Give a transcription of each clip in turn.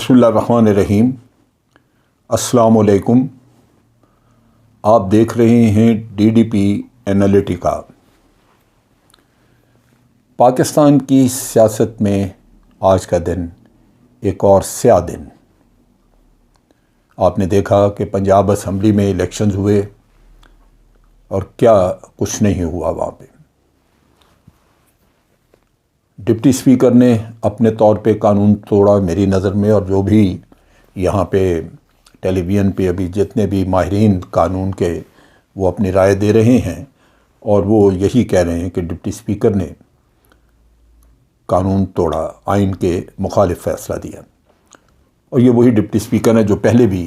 बिस्मिल्लाहिर्रहमानिर्रहीम। अस्सलाम वालेकुम। आप देख रहे हैं DDP एनालिटिका। पाकिस्तान की सियासत में आज का दिन एक और स्याह दिन। आपने देखा कि पंजाब असम्बली में इलेक्शंस हुए और क्या कुछ नहीं हुआ वहाँ पे। डिप्टी स्पीकर ने अपने तौर पे कानून तोड़ा मेरी नज़र में, और जो भी यहाँ पे टेलीविज़न पे अभी जितने भी माहिरीन कानून के वो अपनी राय दे रहे हैं, और वो यही कह रहे हैं कि डिप्टी स्पीकर ने कानून तोड़ा, आइन के मुखालिफ फ़ैसला दिया। और ये वही डिप्टी स्पीकर है जो पहले भी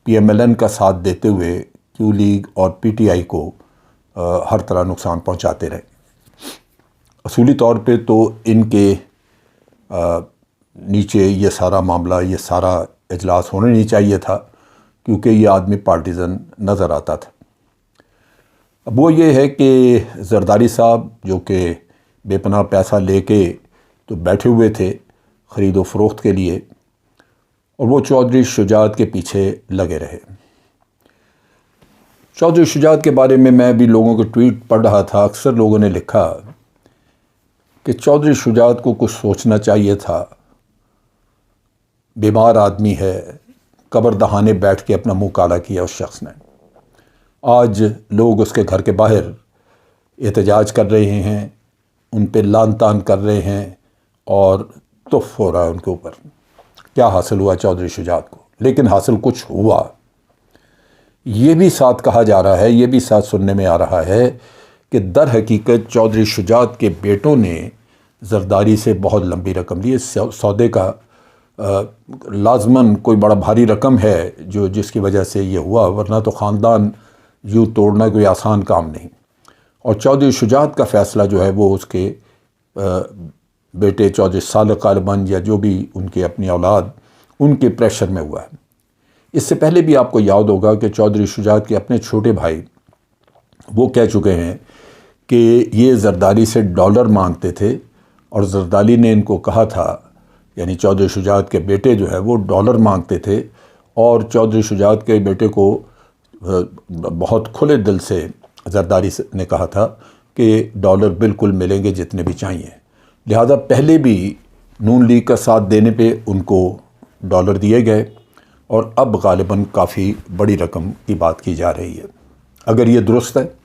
PMLN का साथ देते हुए क्यू लीग और PTI को हर तरह नुकसान पहुँचाते रहे। असूली तौर पे तो इनके नीचे ये सारा मामला, ये सारा इजलास होना नहीं चाहिए था, क्योंकि ये आदमी पार्टीज़न नज़र आता था। अब वो ये है कि जरदारी साहब जो कि बेपनाह पैसा लेके तो बैठे हुए थे ख़रीद व फ़रोख्त के लिए, और वो चौधरी शुजात के पीछे लगे रहे। चौधरी शुजात के बारे में मैं भी लोगों के ट्वीट पढ़ रहा था। अक्सर लोगों ने लिखा कि चौधरी शुजात को कुछ सोचना चाहिए था, बीमार आदमी है, कब्र दहाने बैठ के अपना मुंह काला किया उस शख्स ने। आज लोग उसके घर के बाहर एहतजाज कर रहे हैं, उन पे लान तान कर रहे हैं और तुफ हो रहा है उनके ऊपर। क्या हासिल हुआ चौधरी शुजात को? लेकिन हासिल कुछ हुआ। ये भी साथ कहा जा रहा है, ये भी साथ सुनने में आ रहा है कि दर हकीकत चौधरी शुजात के बेटों ने जरदारी से बहुत लंबी रकम ली। इस सौदे का लाजमन कोई बड़ा भारी रकम है जो जिसकी वजह से ये हुआ, वरना तो ख़ानदान यूँ तोड़ना कोई आसान काम नहीं। और चौधरी शुजात का फ़ैसला जो है वो उसके बेटे चौधरी सालक ग़ालिबन या जो भी उनके अपनी औलाद, उनके प्रेशर में हुआ है। इससे पहले भी आपको याद होगा कि चौधरी शुजात के अपने छोटे भाई वो कह चुके हैं कि ये जरदारी से डॉलर मांगते थे, और जरदारी ने इनको कहा था, यानी चौधरी शुजात के बेटे जो है वो डॉलर मांगते थे, और चौधरी शुजात के बेटे को बहुत खुले दिल से जरदारी ने कहा था कि डॉलर बिल्कुल मिलेंगे जितने भी चाहिए। लिहाजा पहले भी नून लीग का साथ देने पे उनको डॉलर दिए गए, और अब ग़ालिबन काफ़ी बड़ी रकम की बात की जा रही है। अगर ये दुरुस्त है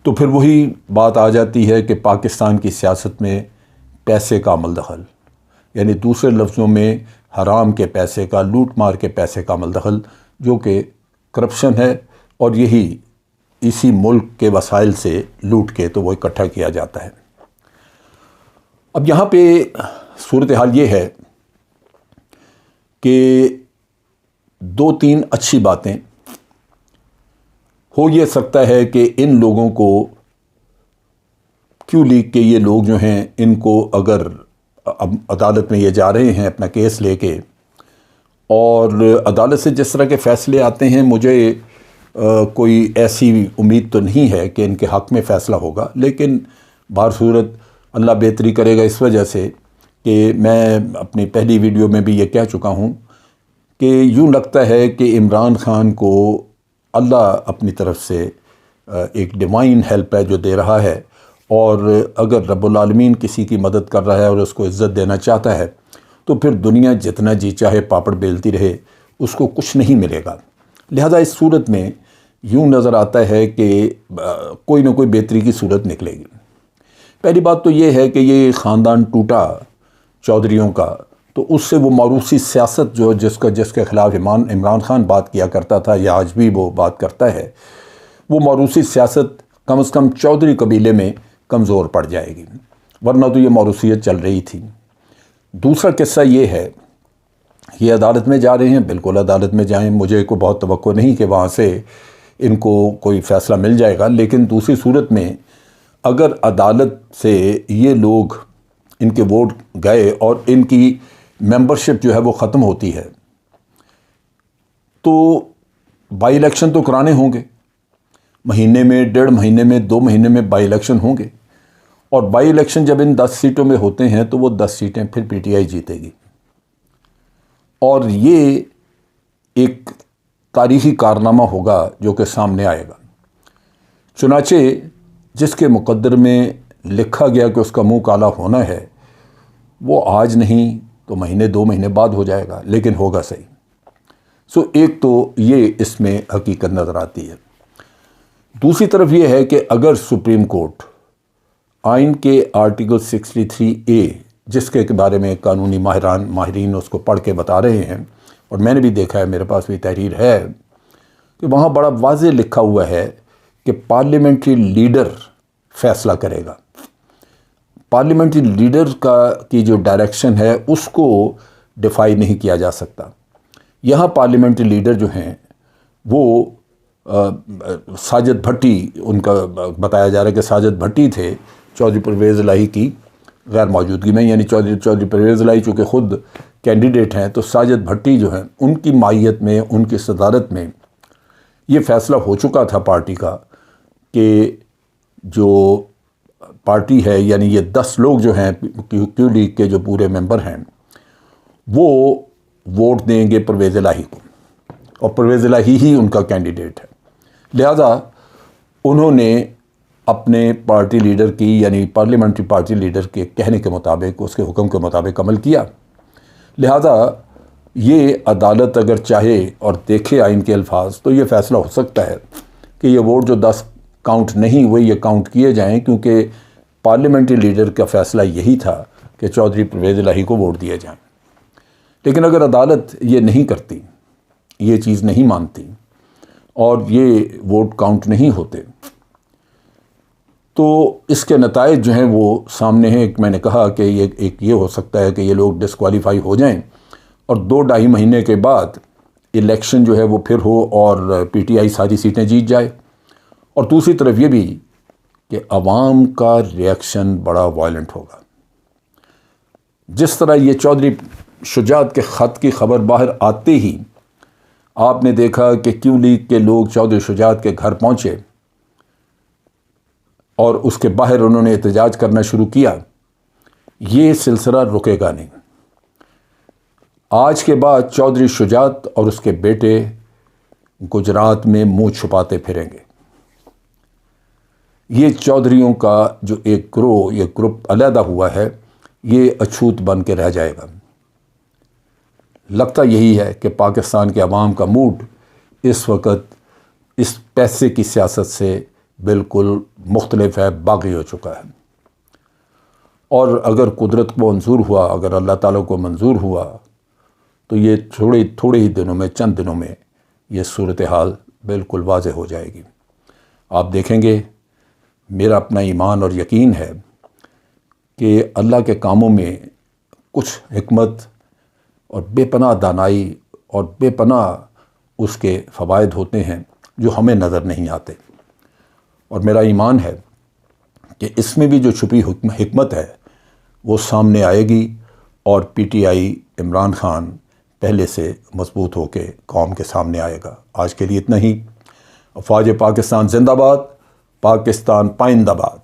तो फिर वही बात आ जाती है कि पाकिस्तान की सियासत में पैसे का अमल दखल, यानी दूसरे लफ्ज़ों में हराम के पैसे का, लूट मार के पैसे का अमल दखल, जो कि करप्शन है, और यही इसी मुल्क के वसाइल से लूट के तो वो इकट्ठा किया जाता है। अब यहाँ पे सूरत हाल ये है कि दो तीन अच्छी बातें हो ये सकता है कि इन लोगों को, क्यू लीग के ये लोग जो हैं, इनको अगर अब अदालत में ये जा रहे हैं अपना केस लेके, और अदालत से जिस तरह के फ़ैसले आते हैं, मुझे कोई ऐसी उम्मीद तो नहीं है कि इनके हक़ में फ़ैसला होगा। लेकिन बार सूरत अल्लाह बेहतरी करेगा, इस वजह से कि मैं अपनी पहली वीडियो में भी ये कह चुका हूँ कि यूँ लगता है कि इमरान ख़ान को अल्लाह अपनी तरफ से एक डिवाइन हेल्प है जो दे रहा है, और अगर रब्बुल आलमीन किसी की मदद कर रहा है और उसको इज़्ज़त देना चाहता है, तो फिर दुनिया जितना जी चाहे पापड़ बेलती रहे, उसको कुछ नहीं मिलेगा। लिहाजा इस सूरत में यूँ नज़र आता है कि कोई ना कोई बेहतरी की सूरत निकलेगी। पहली बात तो ये है कि ये ख़ानदान टूटा चौधरियों का, तो उससे वो मौरूसी सियासत जो जिसके ख़िलाफ़ इमरान ख़ान बात किया करता था, या आज भी वो बात करता है, वो मौरूसी सियासत कम से कम चौधरी कबीले में कमज़ोर पड़ जाएगी, वरना तो ये मौरूसियत चल रही थी। दूसरा किस्सा ये है, ये अदालत में जा रहे हैं, बिल्कुल अदालत में जाएं, मुझे को बहुत तवक्को नहीं कि वहाँ से इनको कोई फ़ैसला मिल जाएगा। लेकिन दूसरी सूरत में अगर अदालत से ये लोग, इनके वोट गए और इनकी मेंबरशिप जो है वो ख़त्म होती है, तो बाई इलेक्शन तो कराने होंगे। महीने में, 1.5 महीने में, 2 महीने में बाई इलेक्शन होंगे, और बाई इलेक्शन जब इन 10 सीटों में होते हैं तो वो 10 सीटें फिर PTI जीतेगी। اور یہ ایک تاریخی کارنامہ ہوگا جو کہ سامنے آئے گا۔ چنانچہ جس کے مقدر میں لکھا گیا کہ اس کا منہ کالا ہونا ہے، وہ آج نہیں تو مہینے 2 مہینے بعد ہو جائے گا، لیکن ہوگا صحیح۔ ایک تو یہ اس میں حقیقت نظر آتی ہے۔ دوسری طرف یہ ہے کہ اگر سپریم کورٹ آئین کے آرٹیکل 63A، جس کے بارے میں قانونی ماہرین اس کو پڑھ کے بتا رہے ہیں، اور میں نے بھی دیکھا ہے، میرے پاس بھی تحریر ہے، کہ وہاں بڑا واضح لکھا ہوا ہے کہ پارلیمنٹری لیڈر فیصلہ کرے گا۔ پارلیمنٹری لیڈر کی جو ڈائریکشن ہے اس کو ڈیفائی نہیں کیا جا سکتا۔ یہاں پارلیمنٹری لیڈر جو ہیں وہ ساجد بھٹی، ان کا بتایا جا رہا ہے کہ ساجد بھٹی تھے چودھری پرویز الہی کی غیر موجودگی میں، یعنی چودھری پرویز الہی چونکہ خود کینڈیڈیٹ ہیں، تو ساجد بھٹی جو ہیں ان کی مائیت میں، ان کی صدارت میں یہ فیصلہ ہو چکا تھا پارٹی کا کہ جو پارٹی ہے، یعنی یہ 10 لوگ جو ہیں کیو لیگ کے جو پورے ممبر ہیں، وہ ووٹ دیں گے پرویز الہی کو، اور پرویز الہی ہی ان کا کینڈیڈیٹ ہے۔ لہذا انہوں نے اپنے پارٹی لیڈر کی، یعنی پارلیمنٹری پارٹی لیڈر کے کہنے کے مطابق، اس کے حکم کے مطابق عمل کیا۔ لہذا یہ عدالت اگر چاہے اور دیکھے آئین کے الفاظ، تو یہ فیصلہ ہو سکتا ہے کہ یہ ووٹ جو 10 کاؤنٹ نہیں ہوئے، یہ کاؤنٹ کیے جائیں، کیونکہ پارلیمنٹری لیڈر کا فیصلہ یہی تھا کہ چودھری پرویز الہی کو ووٹ دیے جائیں۔ لیکن اگر عدالت یہ نہیں کرتی، یہ چیز نہیں مانتی، اور یہ ووٹ کاؤنٹ نہیں ہوتے، تو اس کے نتائج جو ہیں وہ سامنے ہیں۔ ایک میں نے کہا کہ یہ ہو سکتا ہے کہ یہ لوگ ڈسکوالیفائی ہو جائیں، اور 2-2.5 مہینے کے بعد الیکشن جو ہے وہ پھر ہو، اور پی ٹی آئی ساری سیٹیں جیت جائے۔ اور دوسری طرف یہ بھی کہ عوام کا ریئیکشن بڑا وائلنٹ ہوگا۔ جس طرح یہ چودھری شجاعت کے خط کی خبر باہر آتے ہی آپ نے دیکھا کہ کیو لیگ کے لوگ چودھری شجاعت کے گھر پہنچے، اور اس کے باہر انہوں نے احتجاج کرنا شروع کیا۔ یہ سلسلہ رکے گا نہیں۔ آج کے بعد چودھری شجاعت اور اس کے بیٹے گجرات میں منہ چھپاتے پھریں گے۔ یہ چودھریوں کا جو ایک گروہ، یہ گروپ علیحدہ ہوا ہے، یہ اچھوت بن کے رہ جائے گا۔ لگتا یہی ہے کہ پاکستان کے عوام کا موڈ اس وقت اس پیسے کی سیاست سے بالکل مختلف ہے، باغی ہو چکا ہے۔ اور اگر قدرت کو منظور ہوا، اگر اللہ تعالیٰ کو منظور ہوا، تو یہ تھوڑے ہی دنوں میں، چند دنوں میں یہ صورتحال بالکل واضح ہو جائے گی۔ آپ دیکھیں گے، میرا اپنا ایمان اور یقین ہے کہ اللہ کے کاموں میں کچھ حکمت اور بے پناہ دانائی اور بے پناہ اس کے فوائد ہوتے ہیں جو ہمیں نظر نہیں آتے۔ اور میرا ایمان ہے کہ اس میں بھی جو چھپی حکمت ہے وہ سامنے آئے گی، اور P T I Imran Khan پہلے سے مضبوط ہو کے قوم کے سامنے آئے گا۔ آج کے لیے اتنا ہی۔ افواج پاکستان زندہ باد، پاکستان پائندہ باد۔